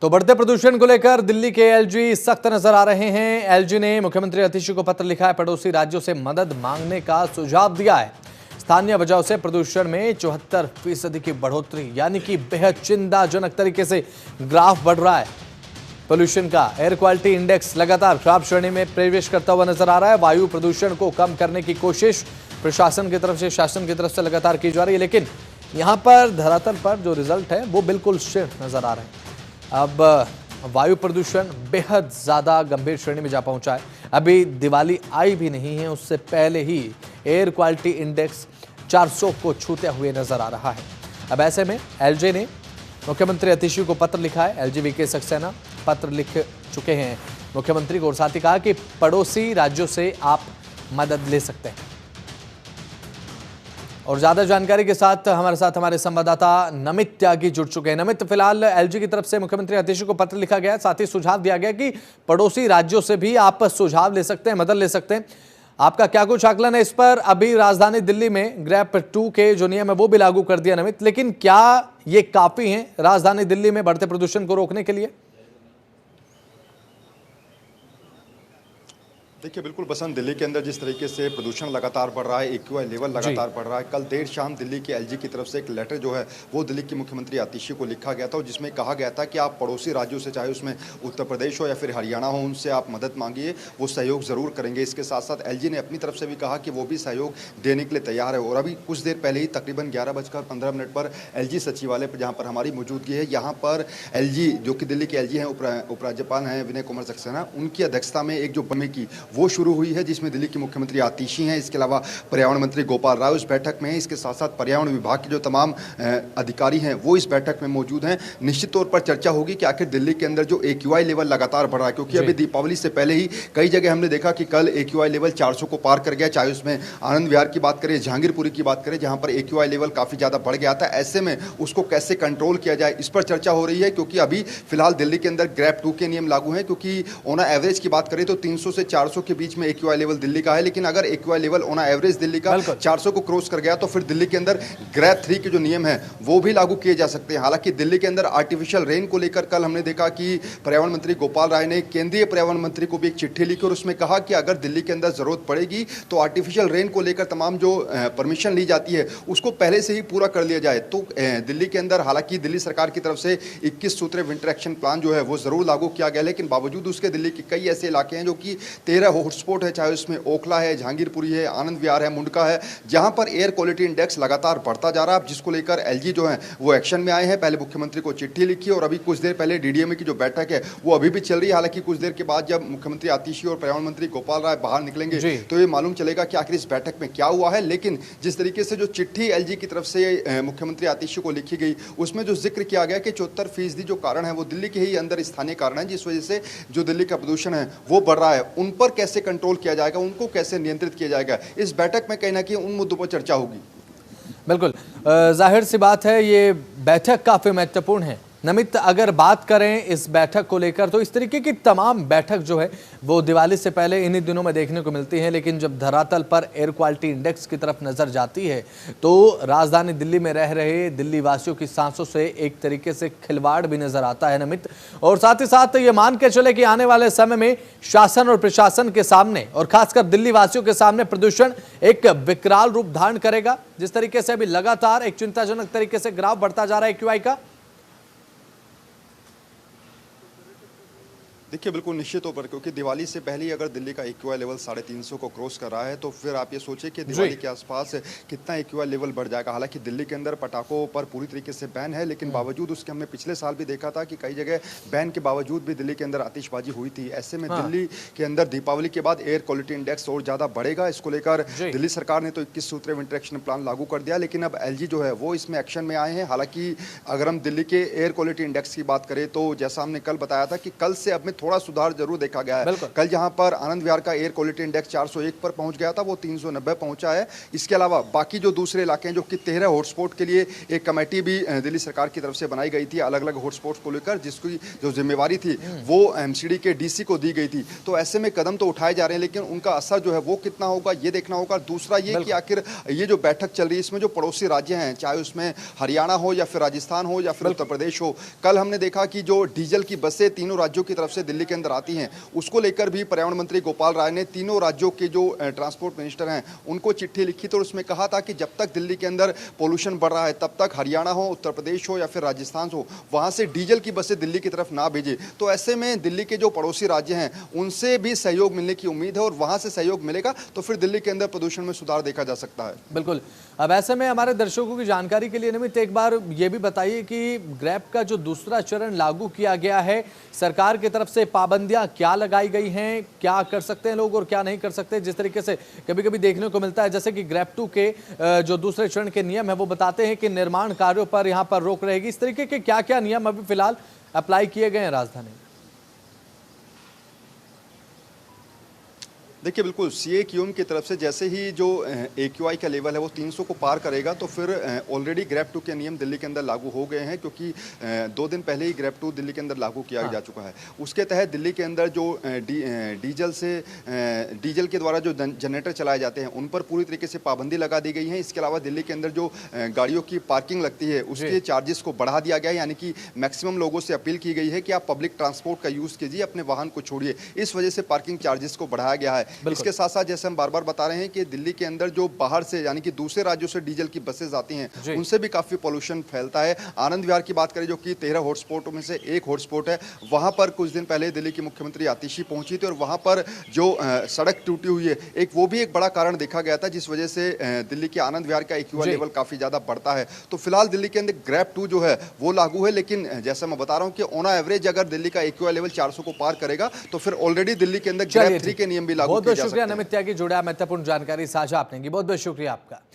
तो बढ़ते प्रदूषण को लेकर दिल्ली के एलजी सख्त नजर आ रहे हैं। एलजी ने मुख्यमंत्री आतिशी को पत्र लिखा है, पड़ोसी राज्यों से मदद मांगने का सुझाव दिया है। स्थानीय वजहों से प्रदूषण में 74% की बढ़ोतरी, यानी कि बेहद चिंताजनक तरीके से ग्राफ बढ़ रहा है। पोल्यूशन का एयर क्वालिटी इंडेक्स लगातार खराब श्रेणी में प्रवेश करता हुआ नजर आ रहा है। वायु प्रदूषण को कम करने की कोशिश प्रशासन की तरफ से, शासन की तरफ से लगातार की जा रही है, लेकिन यहां पर धरातल पर जो रिजल्ट है वो बिल्कुल शीर्ष नजर आ रहे हैं। अब वायु प्रदूषण बेहद ज्यादा गंभीर श्रेणी में जा पहुंचा है। अभी दिवाली आई भी नहीं है, उससे पहले ही एयर क्वालिटी इंडेक्स 400 को छूते हुए नजर आ रहा है। अब ऐसे में एलजी ने मुख्यमंत्री आतिशी को पत्र लिखा है। एलजी वीके सक्सेना पत्र लिख चुके हैं मुख्यमंत्री को और साथ ही कहा कि पड़ोसी राज्यों से आप मदद ले सकते हैं। और ज्यादा जानकारी के साथ हमारे संवाददाता नमित त्यागी जुड़ चुके हैं। नमित, फिलहाल एलजी की तरफ से मुख्यमंत्री आतिशी को पत्र लिखा गया, साथ ही सुझाव दिया गया कि पड़ोसी राज्यों से भी आप सुझाव ले सकते हैं, मदद ले सकते हैं। आपका क्या कुछ आकलन है इस पर? अभी राजधानी दिल्ली में ग्रैप 2 के जो नियम है वो भी लागू कर दिया नमित, लेकिन क्या ये काफी है राजधानी दिल्ली में बढ़ते प्रदूषण को रोकने के लिए? देखिए बिल्कुल बसंत, दिल्ली के अंदर जिस तरीके से प्रदूषण लगातार बढ़ रहा है, एक्यूआई लेवल लगातार बढ़ रहा है। कल देर शाम दिल्ली के एलजी की तरफ से एक लेटर जो है वो दिल्ली के मुख्यमंत्री आतिशी को लिखा गया था, और जिसमें कहा गया था कि आप पड़ोसी राज्यों से, चाहे उसमें उत्तर प्रदेश हो या फिर हरियाणा हो, उनसे आप मदद मांगिए, वो सहयोग ज़रूर करेंगे। इसके साथ साथ एलजी ने अपनी तरफ से भी कहा कि वो भी सहयोग देने के लिए तैयार है। और अभी कुछ देर पहले ही तकरीबन 11:15 पर एलजी सचिवालय पर, जहाँ पर हमारी मौजूदगी है, यहाँ पर एलजी जो कि दिल्ली के एलजी हैं, उपराज्यपाल हैं विनय कुमार सक्सेना, उनकी अध्यक्षता में एक जो बमे की वो शुरू हुई है, जिसमें दिल्ली के मुख्यमंत्री आतिशी हैं। इसके अलावा पर्यावरण मंत्री गोपाल राय उस बैठक में हैं। इसके साथ साथ पर्यावरण विभाग के जो तमाम अधिकारी हैं वो इस बैठक में मौजूद हैं। निश्चित तौर पर चर्चा होगी कि आखिर दिल्ली के अंदर जो एक्यूआई लेवल लगातार बढ़ रहा है, क्योंकि अभी दीपावली से पहले ही कई जगह हमने देखा कि कल एक्यूआई लेवल 400 को पार कर गया, चाहे उसमें आनंद विहार की बात करें, जहांगीरपुरी की बात करें, जहां पर एक्यूआई लेवल काफी ज्यादा बढ़ गया था। ऐसे में उसको कैसे कंट्रोल किया जाए, इस पर चर्चा हो रही है, क्योंकि अभी फिलहाल दिल्ली के अंदर ग्रैप 2 के नियम लागू हैं। क्योंकि ऑन एवरेज की बात करें तो 300 से 400 के बीच में एक्यूआई लेवल दिल्ली का है, लेकिन अगर AQI level on average Delhi का 400 को क्रॉस कर गया तो फिर दिल्ली के अंदर ग्रैप 3 के जो नियम है वो भी लागू किए जा सकते हैं। हालांकि दिल्ली के अंदर आर्टिफिशियल रेन को लेकर कल हमने देखा कि पर्यावरण मंत्री गोपाल राय ने केंद्रीय पर्यावरण मंत्री को भी एक चिट्ठी लिखी और उसमें कहा कि अगर दिल्ली के अंदर जरूरत पड़ेगी तो आर्टिफिशियल रेन को लेकर तमाम जो परमिशन ली जाती है उसको पहले से ही पूरा कर लिया जाए। तो दिल्ली के अंदर हालांकि दिल्ली सरकार की तरफ से 21 सूत्रीय विंटर एक्शन प्लान जो है वो जरूर लागू किया गया, लेकिन बावजूद उसके दिल्ली के कई ऐसे इलाके हैं जो कि 13 हॉटस्पॉट है, चाहे उसमें ओखला है, जहांगीरपुरी है, आनंद विहार है, मुंडका है, जहां पर एयर क्वालिटी इंडेक्स लगातार बढ़ता जा रहा है, जिसको लेकर एलजी जो है वो एक्शन में आए हैं। पहले मुख्यमंत्री को चिट्ठी लिखी और अभी कुछ देर पहले डीडीएमए की जो बैठक है वो अभी भी चल रही है। हालांकि कुछ देर के बाद जब मुख्यमंत्री आतिशी और पर्यावरण मंत्री गोपाल राय बाहर निकलेंगे तो ये मालूम चलेगा कि आखिर इस बैठक में क्या हुआ है। लेकिन जिस तरीके से जो चिट्ठी एलजी की तरफ से मुख्यमंत्री आतिशी को लिखी गई उसमें जो जिक्र किया गया कि 74% जो कारण है वो दिल्ली के ही अंदर स्थानीय कारण है, जिस वजह से जो दिल्ली का प्रदूषण है वो बढ़ रहा है, उन पर कैसे कंट्रोल किया जाएगा, उनको कैसे नियंत्रित किया जाएगा, इस बैठक में कहीं ना कहीं उन मुद्दों पर चर्चा होगी। बिल्कुल, जाहिर सी बात है ये बैठक काफी महत्वपूर्ण है। नमित, अगर बात करें इस बैठक को लेकर तो इस तरीके की तमाम बैठक जो है वो दिवाली से पहले इन्हीं दिनों में देखने को मिलती है, लेकिन जब धरातल पर एयर क्वालिटी इंडेक्स की तरफ नजर जाती है तो राजधानी दिल्ली में रह रहे दिल्ली वासियों की सांसों से एक तरीके से खिलवाड़ भी नजर आता है नमित। और साथ ही साथ ये मान के चले कि आने वाले समय में शासन और प्रशासन के सामने और खासकर दिल्ली वासियों के सामने प्रदूषण एक विकराल रूप धारण करेगा, जिस तरीके से अभी लगातार एक चिंताजनक तरीके से ग्राफ बढ़ता जा रहा है एक्यूआई का। देखिए बिल्कुल निश्चित तौर पर, क्योंकि दिवाली से पहले ही अगर दिल्ली का एक्यूआई लेवल 350 को क्रॉस कर रहा है तो फिर आप ये सोचिए कि दिवाली के आसपास कितना एक्यूआई लेवल बढ़ जाएगा। हालांकि दिल्ली के अंदर पटाखों पर पूरी तरीके से बैन है, लेकिन बावजूद उसके हमने पिछले साल भी देखा था कि कई जगह बैन के बावजूद भी दिल्ली के अंदर आतिशबाजी हुई थी। ऐसे में दिल्ली के अंदर दीपावली के बाद एयर क्वालिटी इंडेक्स और ज़्यादा बढ़ेगा। इसको लेकर दिल्ली सरकार ने तो 21 सूत्रीय विंटर एक्शन प्लान लागू कर दिया, लेकिन अब एलजी जो है वो इसमें एक्शन में आए हैं। हालांकि अगर हम दिल्ली के एयर क्वालिटी इंडेक्स की बात करें तो जैसा हमने कल बताया था कि कल से अब में थोड़ा सुधार जरूर देखा गया है। कल जहां पर आनंद विहार का एयर क्वालिटी इंडेक्स 401 पर पहुंच गया था, वो 390 पहुंचा है। इसके अलावा बाकी जो दूसरे इलाके हैं, जो कि 13 हॉटस्पॉट के लिए एक कमेटी भी दिल्ली सरकार की तरफ से बनाई गई थी अलग अलग हॉटस्पॉट को लेकर, जिसकी जो जिम्मेवारी थी वो एमसीडी के डीसी को दी गई थी। तो ऐसे में कदम तो उठाए जा रहे हैं, लेकिन उनका असर जो है वो कितना होगा ये देखना होगा। दूसरा ये कि आखिर ये जो बैठक चल रही है इसमें जो पड़ोसी राज्य हैं, चाहे उसमें हरियाणा हो या फिर राजस्थान हो या फिर उत्तर प्रदेश हो, कल हमने देखा कि जो डीजल की बसें तीनों राज्यों की तरफ से दिल्ली के अंदर आती हैं, उसको लेकर भी पर्यावरण मंत्री गोपाल राय ने तीनों राज्यों के जो ट्रांसपोर्ट मिनिस्टर हैं उनको चिट्ठी लिखी थी और उसमें कहा था कि जब तक दिल्ली के अंदर पोल्यूशन बढ़ रहा है तब तक हरियाणा हो, उत्तर प्रदेश हो या फिर राजस्थान हो, वहां से डीजल की बसें दिल्ली की तरफ ना भेजे। तो ऐसे में दिल्ली के जो पड़ोसी राज्य हैं उनसे भी सहयोग मिलने की उम्मीद है और वहां से सहयोग मिलेगा तो फिर दिल्ली के अंदर प्रदूषण में सुधार देखा जा सकता है। बिल्कुल। अब ऐसे में हमारे दर्शकों की जानकारी के लिए निमित्त एक बार ये भी बताइए कि ग्रैब का जो दूसरा चरण लागू किया गया है, सरकार की तरफ से पाबंदियां क्या लगाई गई हैं, क्या कर सकते हैं लोग और क्या नहीं कर सकते। जिस तरीके से कभी कभी देखने को मिलता है जैसे कि ग्रैब 2 के जो दूसरे चरण के नियम है वो बताते हैं कि निर्माण कार्यों पर यहां पर रोक रहेगी। इस तरीके के क्या क्या नियम अभी फिलहाल अप्लाई किए गए हैं राजधानी में? देखिए बिल्कुल सीएक्यूएम की तरफ से जैसे ही जो एक्यूआई का लेवल है वो 300 को पार करेगा तो फिर ऑलरेडी ग्रैब 2 के नियम दिल्ली के अंदर लागू हो गए हैं, क्योंकि 2 दिन पहले ही ग्रैब 2 दिल्ली के अंदर लागू किया जा चुका है। उसके तहत दिल्ली के अंदर जो डीजल के द्वारा जो जनरेटर चलाए जाते हैं उन पर पूरी तरीके से पाबंदी लगा दी गई है। इसके अलावा दिल्ली के अंदर जो गाड़ियों की पार्किंग लगती है उसके चार्जेस को बढ़ा दिया गया है, यानी कि मैक्सिमम लोगों से अपील की गई है कि आप पब्लिक ट्रांसपोर्ट का यूज़ कीजिए, अपने वाहन को छोड़िए। इस वजह से पार्किंग चार्जेस को बढ़ाया गया है। इसके साथ साथ जैसे हम बार बार बता रहे हैं कि दिल्ली के अंदर जो बाहर से यानी कि दूसरे राज्यों से डीजल की बसेस आती हैं उनसे भी काफी पोल्यूशन फैलता है। आनंद विहार की बात करें जो कि 13 हॉटस्पॉटों में से एक हॉटस्पॉट है, वहां पर कुछ दिन पहले दिल्ली की मुख्यमंत्री आतिशी पहुंची थी और वहां पर जो सड़क टूटी हुई है वो भी एक बड़ा कारण देखा गया था, जिस वजह से दिल्ली के आनंद विहार का एक्यूआई लेवल काफी ज्यादा बढ़ता है। तो फिलहाल दिल्ली के अंदर ग्रैब 2 जो है वो लागू है, लेकिन जैसा मैं बता रहा हूं कि ऑन एवरेज अगर दिल्ली का एक्यूआई लेवल 400 को पार करेगा तो फिर ऑलरेडी दिल्ली के अंदर ग्रैब 3 के नियम भी लागू किए जा सकते हैं। नमित त्यागी जुड़ा महत्वपूर्ण जानकारी साझा आपने की, बहुत बहुत शुक्रिया आपका।